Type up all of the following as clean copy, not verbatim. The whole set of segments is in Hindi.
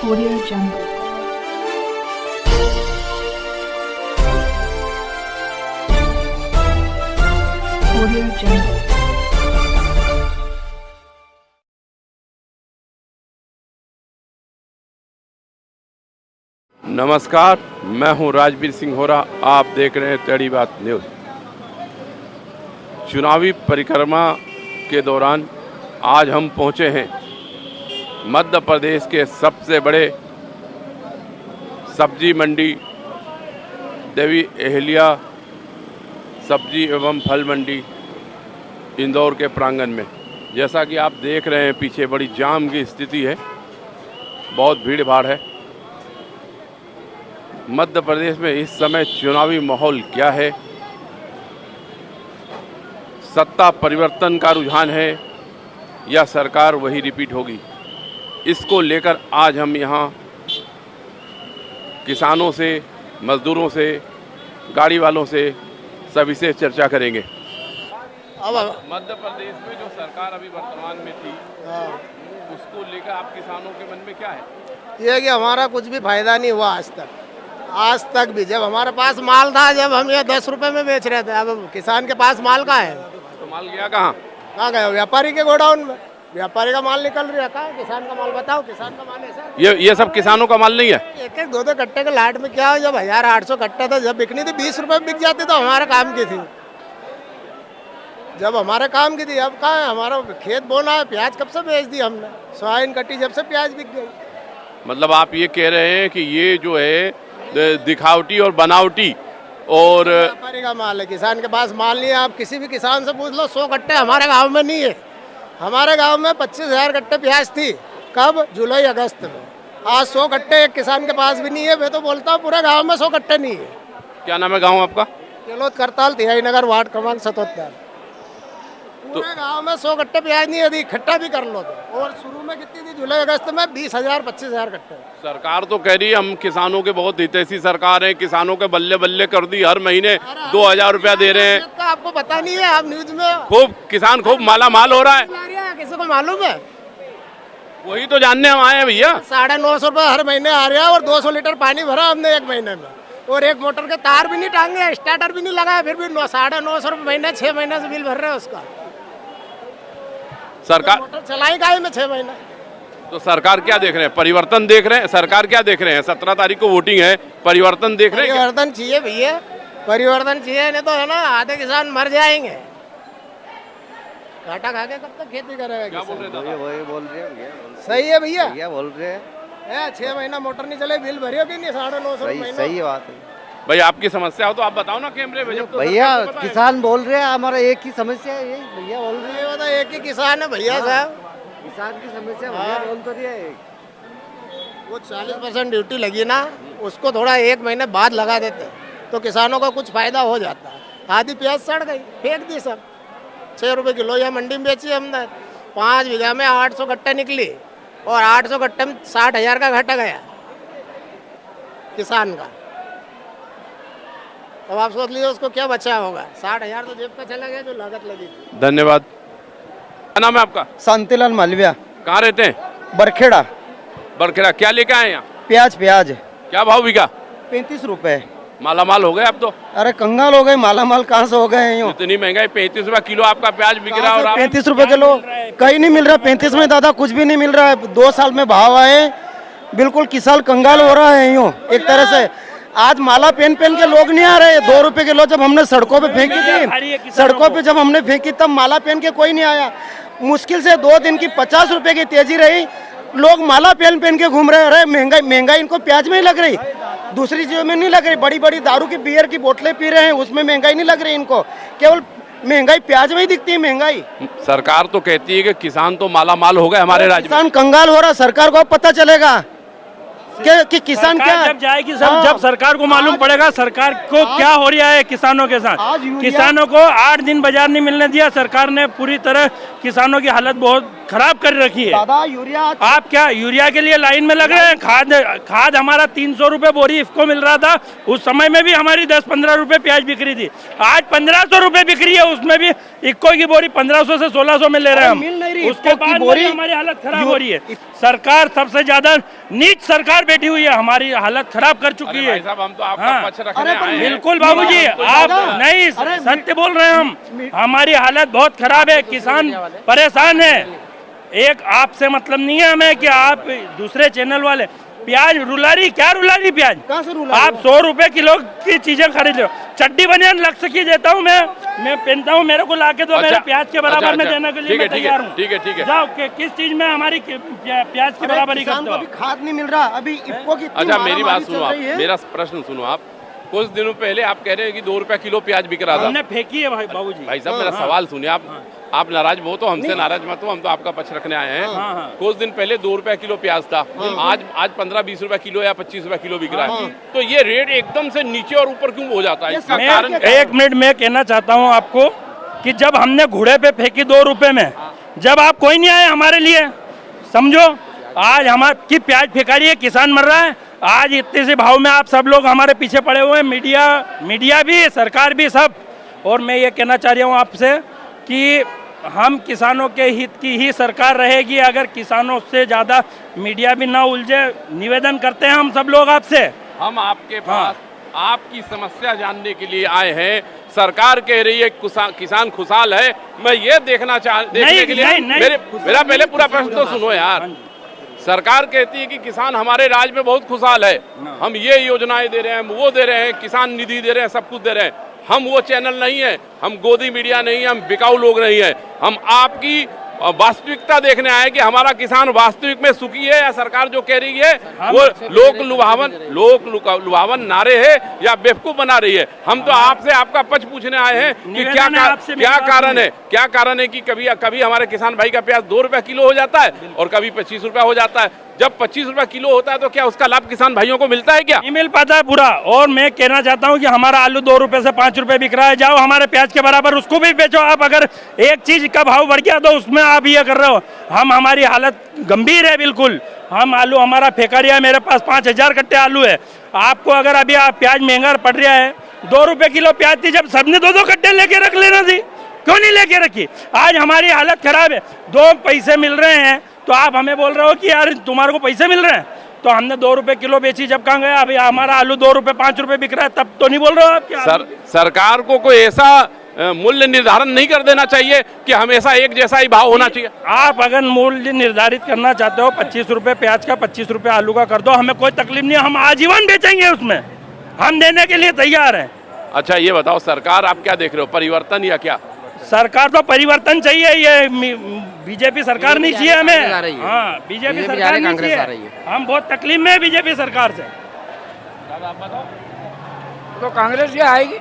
Audio Jungle. Audio Jungle. नमस्कार, मैं हूं राजवीर सिंह होरा। आप देख रहे हैं टेढ़ी बात न्यूज़। चुनावी परिक्रमा के दौरान आज हम पहुंचे हैं मध्य प्रदेश के सबसे बड़े सब्जी मंडी देवी अहिल्या सब्जी एवं फल मंडी इंदौर के प्रांगण में। जैसा कि आप देख रहे हैं पीछे बड़ी जाम की स्थिति है, बहुत भीड़ भाड़ है। मध्य प्रदेश में इस समय चुनावी माहौल क्या है, सत्ता परिवर्तन का रुझान है या सरकार वही रिपीट होगी, इसको लेकर आज हम यहाँ किसानों से, मजदूरों से, गाड़ी वालों से सभी से चर्चा करेंगे। अब मध्य प्रदेश में जो सरकार अभी वर्तमान में थी, उसको लेकर आप किसानों के मन में क्या है? ये कि हमारा कुछ भी फायदा नहीं हुआ आज तक भी। जब हमारे पास माल था, जब हम ये 10 रुपए में बेच रहे थे, अब किसान के पास माल कहाँ है? तो माल गया कहाँ? गया? व्यापारी के गोडाउन में। व्यापारी का माल निकल रहा है, कहाँ है किसान का माल? बताओ, किसान का माल ऐसा ये सब किसानों का माल नहीं है। एक दो कट्टे के लाट में क्या हो? जब 1800 कट्टे था, जब बिकनी थी 20 रुपए में बिक जाती, तो हमारे काम की थी। जब हमारे काम की थी, अब कहाँ है? हमारा खेत बोना है, प्याज कब से बेच दी हमने, सोयाबीन कटी जब से प्याज बिक गई। मतलब आप ये कह रहे हैं कि ये जो है दिखावटी और बनावटी और व्यापारी का माल है, किसान के पास माल नहीं है। आप किसी भी किसान से पूछ लो, 100 कट्टे हमारे गांव में नहीं है। हमारे गांव में 25,000 कट्टे प्याज थी। कब? जुलाई अगस्त में। आज 100 कट्टे एक किसान के पास भी नहीं है। मैं तो बोलता हूँ पूरे गांव में 100 कट्टे नहीं है। क्या नाम है गांव आपका? केलोद करताल, तिहाई नगर, वार्ड क्रमांक 77। पूरे गांव में 100 कट्टे प्याज नहीं है, इकट्ठा भी कर लो तो। और शुरू में कितनी थी? जुलाई अगस्त में 20,000 25,000 कट्टे। सरकार तो कह रही है हम किसानों के बहुत हितैषी सरकार है, किसानों के बल्ले बल्ले कर दी, हर महीने 2,000 रुपया दे रहे हैं। आपको पता नहीं है? आप न्यूज में खूब किसान खूब माला माल हो रहा है। किसी को मालूम है? वही तो जानने हम आए हैं भैया। 950 रुपये हर महीने आ रहा है और 200 लीटर पानी भरा हमने एक महीने में। और एक मोटर के तार भी नहीं टांगे, स्टार्टर भी नहीं लगाया, फिर भी 950 रुपये महीने 6 महीने से बिल भर रहे हैं उसका। सरकार मोटर चलाई गाय में 6 महीने। तो सरकार क्या देख रहे हैं? परिवर्तन देख रहे हैं? सरकार क्या देख रहे हैं? 17 तारीख को वोटिंग है, परिवर्तन देख रहे हैं? परिवर्तन चाहिए भैया, परिवर्तन चाहिए, नहीं तो है ना आधे किसान मर जाएंगे। घाटा खा के कब तक खेती करेगा? क्या बोल रहे थे? वही बोल रहे हैं। सही है भैया, भैया बोल रहे हैं। 6 महीना मोटर नहीं चले, बिल भरियो कि नहीं? 950 रुपये। सही बात है भाई, आपकी समस्या हो तो आप बताओ ना कैमरे में। जब तो भैया सरकार को पता है। किसान बोल रहे हैं, हमारा एक ही समस्या है, यही भैया बोल रहे हैं। ये बता, एक ही किसान है भैया साहब। किसान की समस्या भैया बोल तो रही है। वो 40% ड्यूटी लगी ना, उसको थोड़ा 1 महीने बाद लगा देते तो किसानों को कुछ फायदा हो जाता। आधी प्याज सड़ गई, फेंक दी सब। 6 रुपये किलो या मंडी में बेची हमने। 5 बीघा में 800 कट्टे निकली और 800 कट्टे में 60,000 का घाटा गया किसान का। अब आप सोच लीजिए उसको क्या बचा होगा। 60,000 तो जेब का चला गया जो लागत लगी थी। धन्यवाद। क्या नाम है आपका? शांतिलाल मालविया, कहाँ रहते हैं? बरखेड़ा। बरखेड़ा। क्या लेके आए यहाँ? प्याज क्या भाव बिका? 35 रुपए। माला माल हो गए आप तो? अरे कंगाल हो गए, माला माल कहाँ से हो गए? यूँ इतनी महंगाई, 35 रुपया किलो आपका प्याज बिक रहा है और आप 35 रुपए किलो कहीं नहीं मिल रहा। 35 में दादा कुछ भी नहीं मिल रहा है। 2 साल में भाव आए, बिल्कुल किसान कंगाल हो रहा है यूँ एक तरह से। आज माला पहन के लोग नहीं आ रहे। 2 रुपए किलो जब हमने सड़कों पे फेंकी थी, सड़कों पे जब हमने फेंकी तब माला पहन के कोई नहीं आया। मुश्किल से 2 दिन की 50 रुपए की तेजी रही, लोग माला पहन के घूम रहे। अरे महंगाई इनको प्याज में ही लग रही, दूसरी चीजों में नहीं लग रही। बड़ी बड़ी दारू की बियर की बोतलें पी रहे हैं, उसमें महंगाई नहीं लग रही इनको, केवल महंगाई प्याज में ही दिखती है महंगाई। सरकार तो कहती है कि किसान तो माला माल हो गए हमारे राज्य में। किसान कंगाल हो रहा, सरकार को अब पता चलेगा कि किसान क्या जब जाएगी सब। जब सरकार को मालूम पड़ेगा सरकार को क्या हो रहा है किसानों के साथ। किसानों को 8 दिन बाजार नहीं मिलने दिया सरकार ने। पूरी तरह किसानों की हालत बहुत खराब कर रखी है। दादा यूरिया, आप क्या यूरिया के लिए लाइन में लग रहे हैं? खाद हमारा 300 रुपए बोरी इफको मिल रहा था, उस समय में भी हमारी 10-15 रुपए प्याज बिक रही थी। आज 1500 रुपए बिक रही है, उसमें भी इक्को की बोरी 1500 से 1600 में ले रहे हैं हम। मिल नहीं रही उसके इफ्को की बाद बोरी हमारी हालत खराब हो रही है। सरकार सबसे ज्यादा नीच सरकार बैठी हुई है, हमारी हालत खराब कर चुकी अरे है। भाई साहब, हम तो आपका हाँ। पक्ष रखने अरे आए हैं। बिल्कुल बाबूजी, आप नहीं सत्य बोल रहे हैं हम। हमारी हालत बहुत खराब है, किसान परेशान है। एक आपसे मतलब नहीं है हमें कि आप दूसरे चैनल वाले प्याज रुलारी, क्या रुलारी प्याज? कहाँ से रुला? आप 100 रुपए किलो की चीजें खरीद लो। चड्डी बनियान लग सकी देता हूँ मैं पहनता हूँ, मेरे को लाके दो, मेरे प्याज के बराबर में देने के लिए मैं तैयार हूँ। ठीक है, ठीक है। जाओ किस चीज में हमारी प्याज की बराबरी किसान करते को हो? अभी खाद नहीं मिल रहा, अभी इफ्को की अच्छा मेरी बात सुनो आप, मेरा प्रश्न सुनो आप। कुछ दिनों पहले आप कह रहे हैं कि 2 रुपए किलो प्याज बिक रहा था। हमने फेंकी है भाई बाबूजी। भाई साहब मेरा सवाल सुनिए, आप नाराज हो तो हमसे नाराज मत हो, हम तो आपका पक्ष रखने आए हैं। कुछ दिन पहले 2 रुपए किलो प्याज था, आज 15-20 रुपए किलो या 25 रुपए किलो बिक रहा है। तो ये रेट एकदम से नीचे और ऊपर क्यों हो जाता है? इसका कारण एक मिनट में कहना चाहता हूँ आपको कि जब हमने घोड़े पे फेंकी 2 रुपए में, जब आप कोई नहीं आए हमारे लिए, समझो आज हमारी प्याज फेंका रही है, किसान मर रहा है। आज इतने से भाव में आप सब लोग हमारे पीछे पड़े हुए हैं, मीडिया भी, सरकार भी, सब। और मैं ये कहना चाह रहा हूँ आपसे कि हम किसानों के हित की ही सरकार रहेगी अगर किसानों से ज़्यादा मीडिया भी ना उलझे। निवेदन करते हैं हम सब लोग आपसे। हम आपके पास आपकी समस्या जानने के लिए आए हैं। सरकार कह रही है किसान खुशहाल है, मैं ये देखने के लिए मेरा पहले पूरा प्रश्न तो सुनो यार। सरकार कहती है कि किसान हमारे राज्य में बहुत खुशहाल है, हम ये योजनाएं दे रहे हैं, हम वो दे रहे हैं, किसान निधि दे रहे हैं, सब कुछ दे रहे हैं। हम वो चैनल नहीं है, हम गोदी मीडिया नहीं है, हम बिकाऊ लोग नहीं है। हम आपकी वास्तविकता देखने आए कि हमारा किसान वास्तविक में सुखी है या सरकार जो कह रही है वो लोक लुभावन नारे है या बेवकूफ बना रही है। हम तो आपसे आपका पक्ष पूछने आए हैं कि क्या कारण है कि कभी हमारे किसान भाई का प्याज 2 रुपए किलो हो जाता है और कभी 25 रुपए हो जाता है। जब 25 रुपए किलो होता है तो क्या उसका लाभ किसान भाइयों को मिलता है? क्या नहीं मिल पाता है पूरा। और मैं कहना चाहता हूं कि हमारा आलू 2 रुपए से 5 रुपए बिक रहा है, जाओ हमारे प्याज के बराबर उसको भी बेचो आप। अगर एक चीज का भाव बढ़ गया तो उसमें आप ये कर रहे हो। हमारी हालत गंभीर है बिल्कुल। हम आलू हमारा फेंका रहा है, मेरे पास 5000 कट्टे आलू है। आपको अगर अभी आप प्याज महंगा पड़ रहा है, 2 रुपए किलो प्याज थी, जब सबने 2-2 कट्टे लेके रख लेना थी, क्यों नहीं लेके रखी? आज हमारी हालत खराब है, 2 पैसे मिल रहे हैं तो आप हमें बोल रहे हो कि यार तुम्हारे को पैसे मिल रहे हैं। तो हमने 2 रुपए किलो बेची, जब कहाँ गया? अभी हमारा आलू 2 रुपए 5 रुपए बिक रहा है, तब तो नहीं बोल रहे हो आप? सरकार को कोई ऐसा मूल्य निर्धारण नहीं कर देना चाहिए कि हमेशा एक जैसा ही भाव होना चाहिए? आप अगर मूल्य निर्धारित करना चाहते हो 25 रुपए प्याज का, 25 रुपए आलू का कर दो, हमें कोई तकलीफ नहीं है। हम आजीवन बेचेंगे, उसमें हम देने के लिए तैयार हैं। अच्छा ये बताओ, सरकार आप क्या देख रहे हो, परिवर्तन या क्या? सरकार तो परिवर्तन चाहिए, ये बीजेपी सरकार नहीं चाहिए हमें। हाँ, बीजेपी सरकार नहीं चाहिए। हम बहुत तकलीफ में है बीजेपी सरकार से। तो कांग्रेस ये आएगी।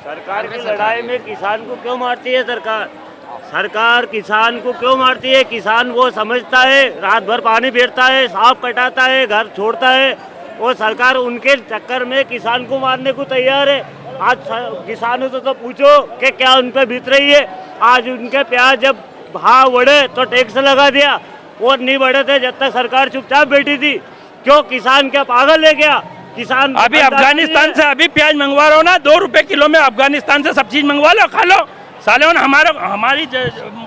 सरकार की लड़ाई में किसान को क्यों मारती है सरकार? सरकार किसान को क्यों मारती है? किसान वो समझता है, रात भर पानी फेरता है, सांप कटाता है, घर छोड़ता है, वो सरकार उनके चक्कर में किसान को मारने को तैयार है। आज किसानों से तो पूछो कि क्या उन पर बीत रही है। आज उनके प्याज जब भाव बढ़े तो टैक्स लगा दिया, और नहीं बढ़े थे जब तक सरकार चुपचाप बैठी थी। क्यों? किसान क्या पागल है क्या? किसान अभी अफगानिस्तान से अभी प्याज मंगवा रहा हो ना, 2 रुपए किलो में अफगानिस्तान से सब चीज मंगवा लो, खा लो साले। हमारी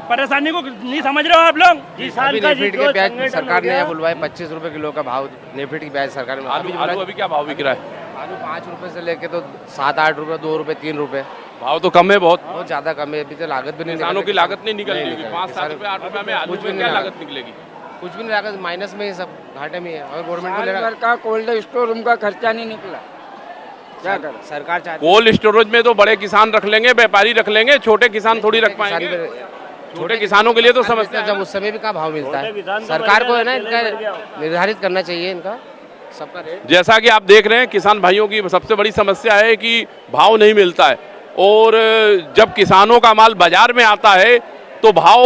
परेशानी को नहीं समझ रहे हो आप लोग? किसान का नेफेड के प्याज सरकार ने बुलवाए 25 रुपए किलो का भाव, नेफेड की प्याज सरकार ने। आलू अभी क्या भाव बिक रहा है? आलू 5 रुपए से लेके तो 7-8 रुपए, 2 रुपए, 3 रुपए। भाव तो कम है, बहुत ज्यादा कम है। अभी तो लागत भी नहीं, किसानों की लागत नहीं निकल रही है। 5-7 रुपए 8 रुपए में आलू में क्या लागत निकलेगी? कुछ भी नहीं, लागत माइनस में ही, सब घाटे में है। और गवर्नमेंट को साल भर का कोल्ड स्टोर रूम का खर्चा नहीं निकला, क्या कर सरकार चाहती कोल्ड स्टोरेज में तो बड़े किसान रख लेंगे, व्यापारी रख लेंगे, छोटे किसान थोड़ी रख पाएंगे। छोटे किसानों के लिए तो समस्या है। जब उस समय भी क्या भाव मिलता है, सरकार को है ना इनका निर्धारित करना चाहिए, इनका सबका रेट। जैसा कि आप देख रहे हैं, किसान भाइयों की सबसे बड़ी समस्या है कि भाव नहीं मिलता है, और जब किसानों का माल बाजार में आता है तो भाव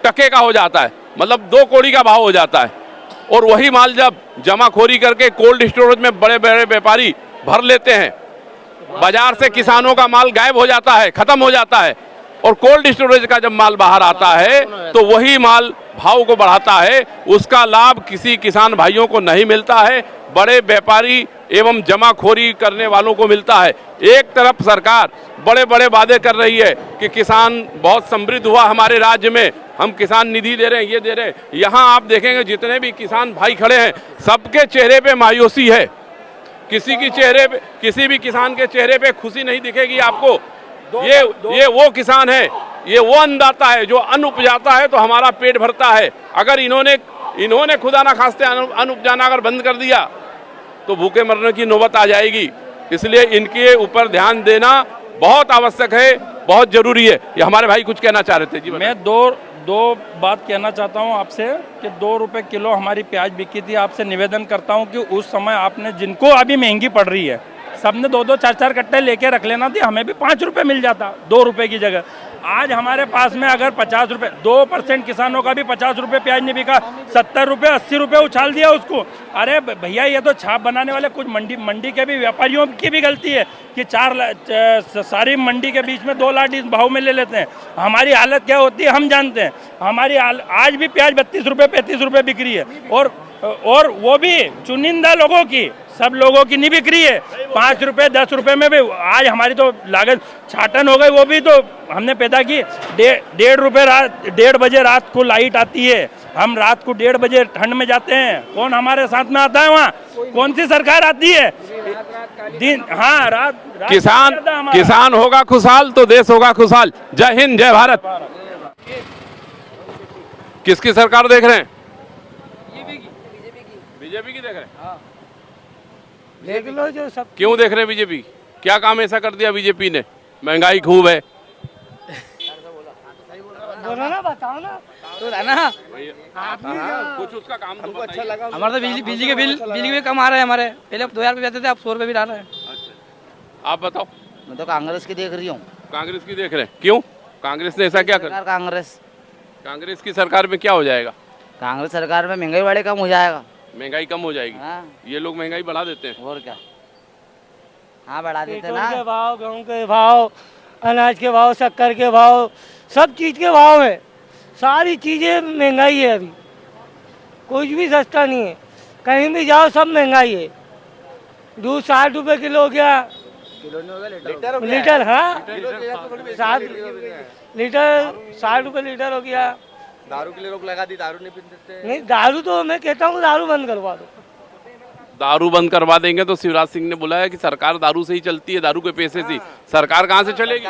टके का हो जाता है, मतलब 2 कौड़ी का भाव हो जाता है। और वही माल जब जमाखोरी करके कोल्ड स्टोरेज में बड़े बड़े व्यापारी भर लेते हैं, बाजार से किसानों का माल गायब हो जाता है, खत्म हो जाता है। और कोल्ड स्टोरेज का जब माल बाहर आता है तो वही माल भाव को बढ़ाता है। उसका लाभ किसी किसान भाइयों को नहीं मिलता है, बड़े व्यापारी एवं जमाखोरी करने वालों को मिलता है। एक तरफ सरकार बड़े बड़े वादे कर रही है कि किसान बहुत समृद्ध हुआ हमारे राज्य में, हम किसान निधि दे रहे हैं, ये दे रहे हैं। यहाँ आप देखेंगे जितने भी किसान भाई खड़े हैं सबके चेहरे पे मायूसी है, किसी भी किसान के चेहरे पे खुशी नहीं दिखेगी आपको। ये वो किसान है, ये वो अन्नदाता है जो अन्न उपजाता है तो हमारा पेट भरता है। अगर इन्होंने खुदा ना खास्ते अन्न उपजाना अगर बंद कर दिया तो भूखे मरने की नौबत आ जाएगी। इसलिए इनके ऊपर ध्यान देना बहुत आवश्यक है, बहुत जरूरी है। ये हमारे भाई कुछ कहना चाह रहे थे जी। मैं दो बात कहना चाहता हूं आपसे कि 2 रुपए किलो हमारी प्याज बिकी थी। आपसे निवेदन करता हूं कि उस समय आपने, जिनको अभी महंगी पड़ रही है, सबने 2-2 4-4 कट्टे लेके रख लेना थी, हमें भी 5 रुपए मिल जाता 2 रुपए की जगह। आज हमारे पास में अगर 50 रुपए, 2% किसानों का भी 50 रुपए प्याज नहीं बिका, 70 रुपए 80 रुपए उछाल दिया उसको। अरे भैया ये तो छाप बनाने वाले कुछ मंडी के भी व्यापारियों की भी गलती है कि सारी मंडी के बीच में 2 लाख इस भाव में ले लेते हैं। हमारी हालत क्या होती है हम जानते हैं। हमारी आज भी प्याज 32 रुपए 35 रुपए बिक रही है और वो भी चुनिंदा लोगों की, सब लोगों की नहीं बिक रही है। 5 रुपए 10 रुपए में भी आज हमारी तो लागत छाटन हो गई, वो भी तो हमने पैदा की। 1:30 बजे रात को लाइट आती है, हम रात को 1:30 बजे ठंड में जाते हैं। कौन हमारे साथ में आता है वहाँ? कौन सी सरकार आती है? दिन हाँ रात किसान होगा खुशहाल तो देश होगा खुशहाल। जय हिंद, जय भारत। किसकी सरकार देख रहे हैं? बीजेपी की देख रहे हैं। देख लो जो सब। क्यों देख रहे हैं बीजेपी? क्या काम ऐसा कर दिया बीजेपी ने? महंगाई खूब है। बोलो ना, बताओ ना। तो ना कुछ उसका काम तो अच्छा लगा। हमारा तो बिजली के बिल कम आ रहे हैं हमारे। पहले 2000 रुपये जाते थे, अब 100 रुपये भी आ रहे हैं। अच्छा, आप बताओ। मैं तो कांग्रेस की देख रही हूँ। कांग्रेस की देख रहे हैं? क्यों? कांग्रेस ने ऐसा क्या कर? कांग्रेस की सरकार में क्या हो जाएगा? कांग्रेस सरकार में महंगाई बड़े कम हो जाएगा। महंगाई कम हो जाएगी। ये लोग महंगाई बढ़ा देते हैं। और क्या? हाँ बढ़ा देते ना। के भाव, गेहूं के भाव, अनाज के भाव, शक्कर के भाव, सब चीज के भाव है। सारी चीजें महंगाई है। अभी कुछ भी सस्ता नहीं है, कहीं भी जाओ सब महंगाई है। दूध 60 रुपए किलो हो गया, लीटर। हाँ 60 लीटर, 60 रुपए लीटर हो गया। दारू के लिए रोक लगा दी, दारू नहीं पीते। नहीं, दारू तो मैं कहता हूँ दारू बंद करवा दो। दारू बंद करवा देंगे तो शिवराज सिंह ने बोला है कि सरकार दारू से ही चलती है, दारू के पैसे से। सरकार कहाँ से चलेगी?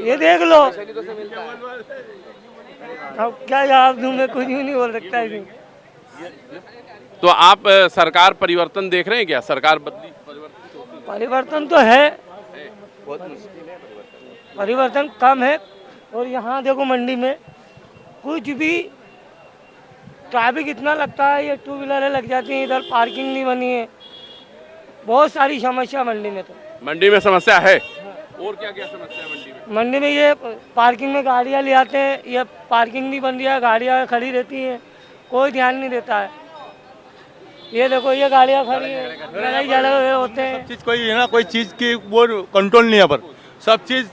ये देख लो। अब क्या जवाब दूं, मैं कुछ भी नहीं बोल सकता है। तो आप सरकार परिवर्तन देख रहे हैं क्या? सरकार बदली परिवर्तन तो है, परिवर्तन कम है। और यहाँ देखो मंडी में कुछ भी ट्रैफिक इतना लगता है, ये 2 व्हीलरें लग जाती हैं, इधर पार्किंग नहीं बनी है। बहुत सारी समस्या मंडी में। तो मंडी में समस्या है। और क्या क्या समस्या है मंडी में? मंडी में ये पार्किंग में गाड़ियाँ ले आते हैं, ये पार्किंग नहीं बन रही है, गाड़ियाँ खड़ी रहती हैं, कोई ध्यान नहीं देता है। ये देखो ये गाड़ियाँ खड़ी है, लड़ाई झगड़े होते हैं। सब चीज़ कोई है ना, कोई चीज़ की वो कंट्रोल नहीं है पर। सब चीज़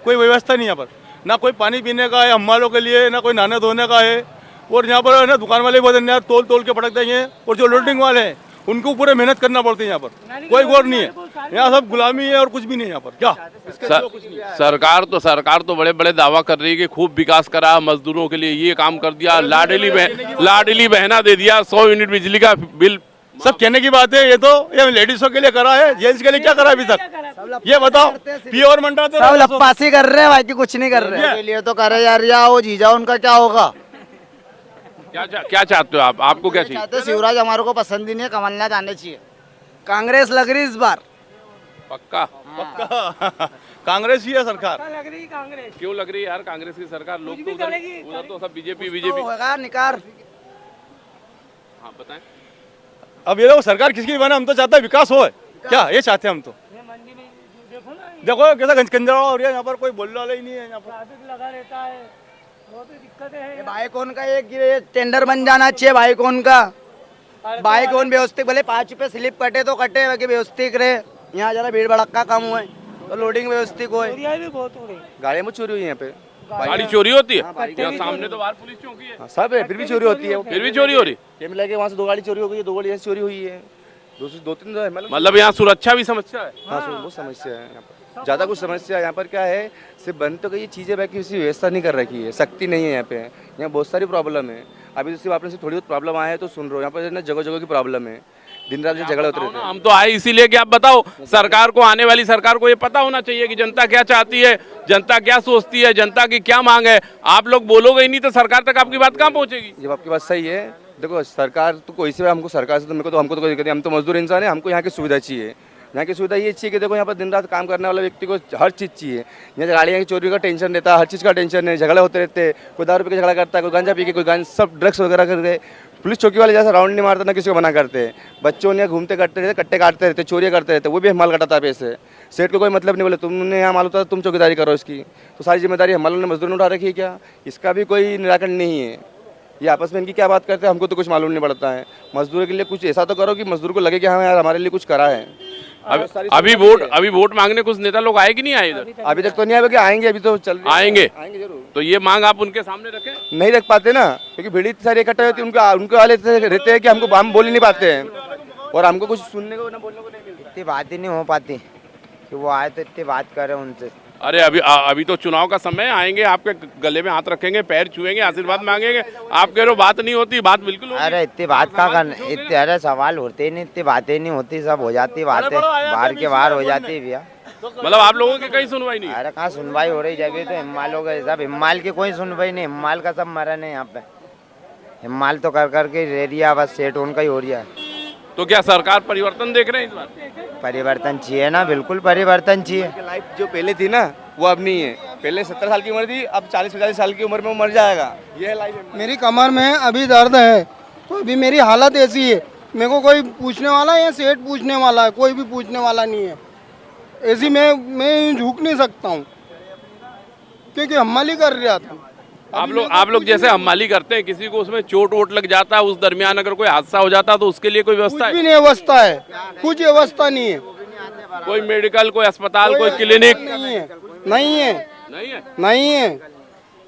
कोई व्यवस्था नहीं है पर। ना कोई पानी पीने का है हम वालों के लिए, ना कोई नहाने धोने का है। और यहाँ पर ना दुकान वाले बहुत अन्याय तोल के पटक देंगे। और जो लोडिंग वाले हैं उनको पूरे मेहनत करना पड़ती है। यहाँ पर कोई गौर नहीं है, यहाँ सब गुलामी है और कुछ भी नहीं है यहाँ पर। क्या सरकार तो बड़े बड़े दावा कर रही है कि खूब विकास करा, मजदूरों के लिए ये काम कर दिया, लाडली बहना दे दिया, 100 यूनिट बिजली का बिल। सब कहने की बात है। ये लेडीजों के लिए करा है, जेंट्स के लिए क्या करा अभी तक? ये बताओ। प्योर मंडा सब लप्पासी कर रहे हैं, बाकी कुछ नहीं कर रहे हैं। लिए तो करे यार, या वो जीजा उनका क्या होगा? क्या चाहते हो आप? आपको क्या चाहिए? शिवराज हमारे को पसंद ही नहीं है, कमलनाथ आने चाहिए। कांग्रेस लग रही इस बार। पक्का? कांग्रेस ही है सरकार। लग रही कांग्रेस। क्यों लग रही है यार कांग्रेस की सरकार? लोग तो उधर तो सब बीजेपी निकार। हाँ बताएं। अब ये लोग सरकार किसकी बना? हम तो चाहते हैं विकास हो। क्या ये चाहते हैं हम तो। देखो कैसा गंजकंजरा हो रहा है यहाँ पर, कोई बोलने वाला ही नहीं है। यहाँ पर ट्रैफिक लगा रहता है, बहुत दिक्कतें हैं। भाई कौन का ये टेंडर बन जाना चाहिए। भाई कौन का भाई कौन व्यवस्थित, भले 5 रुपए स्लिप कटे तो कटे, बाकी व्यवस्थित रहे। यहाँ जरा भीड़ भड़का कम हुए। तो लोडिंग व्यवस्था कोई चोरियाँ भी बहुत हो रही। गाड़ियाँ में चोरी हुई यहाँ पे, गाड़ी चोरी होती है? कट्टे यहाँ भी सामने चोरी तो बाहर पुलिस चौकी है। हाँ, सब है, फिर भी चोरी होती है। फिर भी चोरी हो रही? कैमरे लगे वहाँ से 2 गाड़ी चोरी हो गई है, 2 गाड़ी ऐसी चोरी हुई है, 2-3 है। मतलब यहाँ सुरक्षा भी समस्या है? हाँ, बहुत समस्या है यहाँ पर, ज़्यादा कुछ समस्या है यहाँ पर। क्या है, सिर्फ बंद तो कई चीज़ें बाकी किसी व्यवस्था नहीं कर रखी है, सख्ती नहीं है यहाँ पे। यहाँ बहुत सारी प्रॉब्लम है। अभी सिर्फ आपने से थोड़ी बहुत प्रॉब्लम आया है तो सुन रहे हो, यहाँ पर ना जगह जगह की प्रॉब्लम है, दिन रात झगड़े होते रहते हैं। हम तो आए इसीलिए कि आप बताओ सरकार को, आने वाली सरकार को ये पता होना चाहिए कि जनता क्या चाहती है, जनता क्या सोचती है, जनता की क्या मांग है। आप लोग बोलोगे ही नहीं तो सरकार तक आपकी बात कहाँ पहुँचेगी? जब आपकी बात सही है, देखो सरकार तो कोई से हमको, सरकार से तो हमको तो कोई दिक्कत नहीं, हम तो मजदूर इंसान है, हमको यहाँ की सुविधा चाहिए। यहाँ की सुविधा ये चाहिए कि देखो यहाँ पर दिन रात काम करने वाला व्यक्ति को हर चीज़ चाहिए। यहाँ गाड़ियाँ की चोरी का टेंशन रहता है, हर चीज़ का टेंशन है, झगड़े होते रहते हैं, कोई दारू पी के झगड़ा करता है, कोई गांजा पी के, कोई सब ड्रग्स वगैरह करके। पुलिस चौकी वाले जैसा राउंड नहीं मारता, ना किसी को मना करते हैं। बच्चों ने घूमते करते रहते, कट्टे काटते रहते, चोरियाँ करते रहते, वो भी हमाल कटाता है पैसे। सेठ को कोई मतलब नहीं, बोले तुमने यहाँ मालूम था तुम चौकीदारी करो इसकी, तो सारी जिम्मेदारी हमारे ने मजदूर ने उठा रखी है क्या? इसका भी कोई निराकरण नहीं है। ये आपस में इनकी क्या बात करते हैं, हमको तो कुछ मालूम नहीं पड़ता है। मजदूर के लिए कुछ ऐसा तो करो कि मजदूर को लगे कि हाँ यार हमारे लिए कुछ करा है। अभी वोट मांगने कुछ नेता लोग आए कि नहीं आए इधर? अभी तक तो नहीं आए, आएंगे, अभी तो चल आएंगे जरूर। तो ये मांग आप उनके सामने रखें? नहीं रख पाते ना, क्योंकि भीड़ इतनी सारी इकट्ठा होती है, उनके वाले रहते हैं कि हमको हम बोल ही नहीं पाते हैं और हमको कुछ सुनने को ना बोलने को नहीं मिलता। इतनी बात ही नहीं हो पाती कि वो आए तो इतनी बात करें उनसे। अरे अभी तो चुनाव का समय है, आएंगे आपके गले में हाथ रखेंगे, पैर छुएंगे, आशीर्वाद मांगेंगे। आप कह रहे हो बात नहीं होती, बात बिल्कुल होती। अरे इतनी बात का करना, इतने अरे सवाल होते ही नहीं, इतनी बातें नहीं होती, सब हो जाती बातें, बाहर के बाहर हो जाती है भैया। मतलब आप लोगों की कहीं सुनवाई नहीं? अरे कहाँ सुनवाई हो रही, जब तो हिमाल हो गए सब, हिमाल की कोई सुनवाई नहीं, हिमाल का सब मरन है यहाँ पे। हिमाल तो कर करके रह रही बस, सेठ उनका ही हो रहा है। तो क्या सरकार परिवर्तन देख रहे हैं इस बार? परिवर्तन चाहिए ना, बिल्कुल परिवर्तन चाहिए। लाइफ जो पहले थी ना वो अब नहीं है। पहले 70 साल की उम्र थी, अब 40-50 साल की उम्र में वो मर जाएगा। ये लाइफ है। मेरी कमर में अभी दर्द है, तो अभी मेरी हालत ऐसी है, मेरे को कोई पूछने वाला है या सेठ पूछने वाला है, कोई भी पूछने वाला नहीं है। ऐसी मैं झुक नहीं सकता हूँ क्योंकि हमाली कर रहा था। आप लोग जैसे हमाली करते हैं, किसी को उसमें चोट वोट लग जाता है, उस दरमियान अगर कोई हादसा हो जाता है तो उसके लिए कोई व्यवस्था है? कुछ भी नहीं व्यवस्था है, कुछ व्यवस्था नहीं है। कोई मेडिकल, कोई अस्पताल, कोई क्लिनिक नहीं है, नहीं है, नहीं है? नहीं है।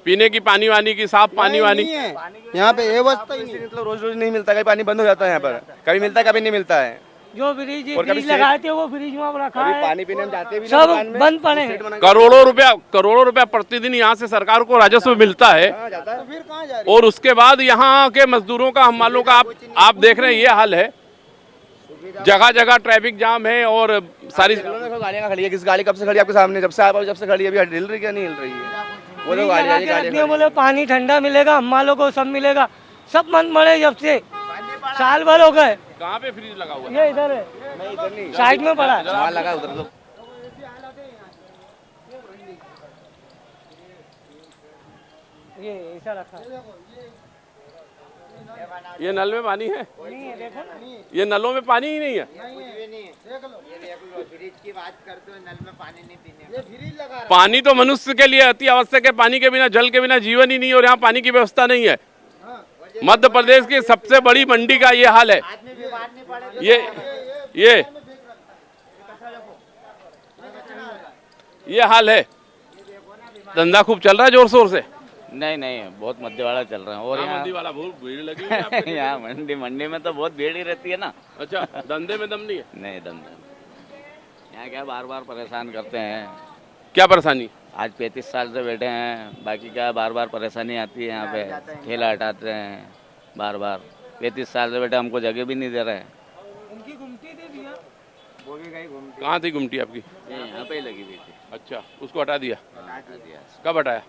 पीने की पानी वानी की, साफ पानी वानी यहाँ पे व्यवस्था ही नहीं। मतलब रोज रोज नहीं मिलता, कभी पानी बंद हो जाता है यहाँ पर, कभी मिलता है कभी नहीं मिलता है। जो फ्रिज लगाए थे वो फ्रिज में रखा है, पानी पीने हम जाते भी सब बंद पड़े हैं। करोड़ों रुपया प्रतिदिन यहाँ से सरकार को राजस्व मिलता है, और उसके बाद यहाँ के मजदूरों का, हमालों का आप देख रहे हैं ये हाल है। जगह जगह ट्रैफिक जाम है और सारी गाड़ियाँ खड़ी है। किस गाड़ी कब से खड़ी है आपके सामने? जब से आप जब से खड़ी है, अभी हिल रही क्या नहीं हिल रही है? वो तो गाड़ी बोले पानी ठंडा मिलेगा, हम मालों को सब मिलेगा, सब बंद पड़े जब से, साल भर हो गए। कहाँ पे फ्रिज लगा हुआ है? ये इधर है, नहीं इधर नहीं, साइड में पड़ा है, वहाँ लगा उधर। तो ये ऐसा रखा है। ये नल में पानी है? नहीं है, देखो ना, ये नलों में पानी ही नहीं है। फ्रिज की बात करते हो, नल में पानी नहीं पीने। पानी तो मनुष्य के लिए अति आवश्यक है, पानी के बिना, जल के बिना जीवन ही नहीं, और यहाँ पानी की व्यवस्था नहीं है। मध्य प्रदेश की सबसे बड़ी मंडी का ये हाल है। ये हाल है। धंधा खूब चल रहा है जोर शोर से? नहीं, बहुत मध्य वाला चल रहा है। और यहाँ मंडी वाला बहुत भीड़ लगी हुई है यहाँ मंडी में तो बहुत भीड़ ही रहती है ना। अच्छा, धंधे में दम नहीं है? नहीं, दम नहीं। यहाँ क्या बार बार परेशान करते हैं। क्या परेशानी? आज 35 साल से बैठे हैं, बाकी क्या बार बार परेशानी आती है। यहाँ पे ठेला हटाते हैं बार बार। 35 साल से बैठे, हमको जगह भी नहीं दे रहे हैं। उनकी गुमटी थी भैया, वो भी कहीं घूमती। कहाँ थी गुमटी आपकी? यहाँ पे ही लगी हुई थी। अच्छा, उसको हटा दिया? हटा दिया। कब हटाया?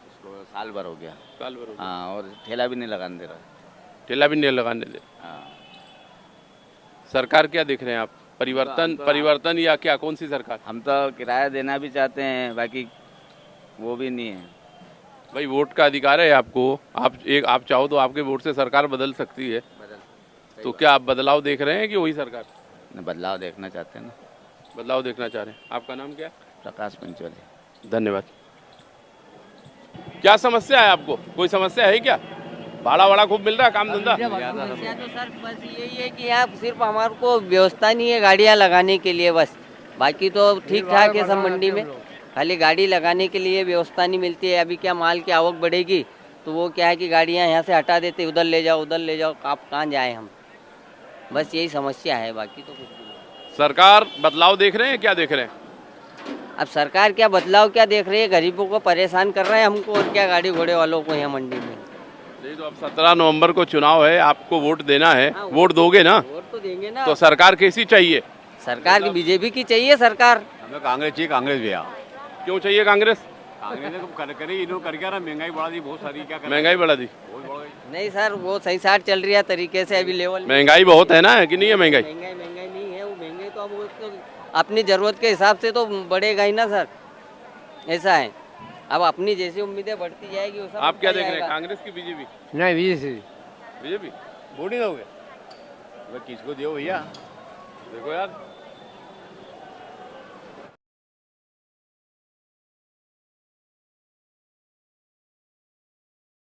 उसको साल भर हो गया। साल भर हो गया। हाँ, और ठेला भी नहीं लगाने दे रहा। ठेला भी नहीं लगाने दे। हाँ। सरकार क्या देख रहे हैं आप? परिवर्तन या क्या? कौन सी सरकार? हम तो किराया देना भी चाहते हैं, बाकी वो भी नहीं है। भाई वोट का अधिकार है आपको, आप चाहो तो आपके वोट से सरकार बदल सकती है। तो क्या आप बदलाव देख रहे हैं कि वही सरकार? बदलाव देखना चाहते हैं ना। बदलाव देखना चाह रहे हैं। आपका नाम क्या है? प्रकाश पंचोली। धन्यवाद। क्या समस्या है आपको? कोई समस्या है क्या? भाड़ा वाड़ा खूब मिल रहा है, काम धंधा? समस्या तो सर बस यही है कि यहाँ सिर्फ हमारे को व्यवस्था नहीं है गाड़ियाँ लगाने के लिए, बस बाकी तो ठीक ठाक है सब मंडी में, खाली गाड़ी लगाने के लिए व्यवस्था नहीं मिलती है। अभी क्या माल की आवक बढ़ेगी तो वो क्या है कि गाड़ियाँ यहाँ से हटा देते, उधर ले जाओ, आप कहाँ जाए हम, बस यही समस्या है, बाकी तो कुछ नहीं। सरकार बदलाव देख रहे हैं, क्या देख रहे हैं? अब सरकार क्या बदलाव क्या देख रही है, गरीबों को परेशान कर रहे हैं हमको और क्या गाड़ी घोड़े वालों को यहाँ मंडी में। नहीं तो अब 17 नवंबर को चुनाव है, आपको वोट देना है, वोट दोगे ना? वोट तो देंगे ना। तो सरकार कैसी चाहिए? सरकार की बीजेपी की चाहिए सरकार। हमें कांग्रेस चाहिए, कांग्रेस भी क्यों चाहिए कांग्रेस? कांग्रेस ने करे इन्होंने करके ना महंगाई बढ़ा दी बहुत सारी, क्या महंगाई बढ़ा दी? नहीं सर, वो सही साठ चल रही है तरीके से अभी लेवल। महंगाई बहुत है ना, कि नहीं है महंगाई? महंगाई नहीं है, वो महंगाई तो अब उसको अपनी जरूरत के हिसाब से तो बढ़ेगा ही ना सर, ऐसा है। अब अपनी जैसी उम्मीदें बढ़ती जाएगी। आप क्या देख रहे हैं, कांग्रेस की बीजेपी? नहीं बीजेपी। बीजेपी वोट नहीं दोगे? किसको दियो भैया? देखो यार,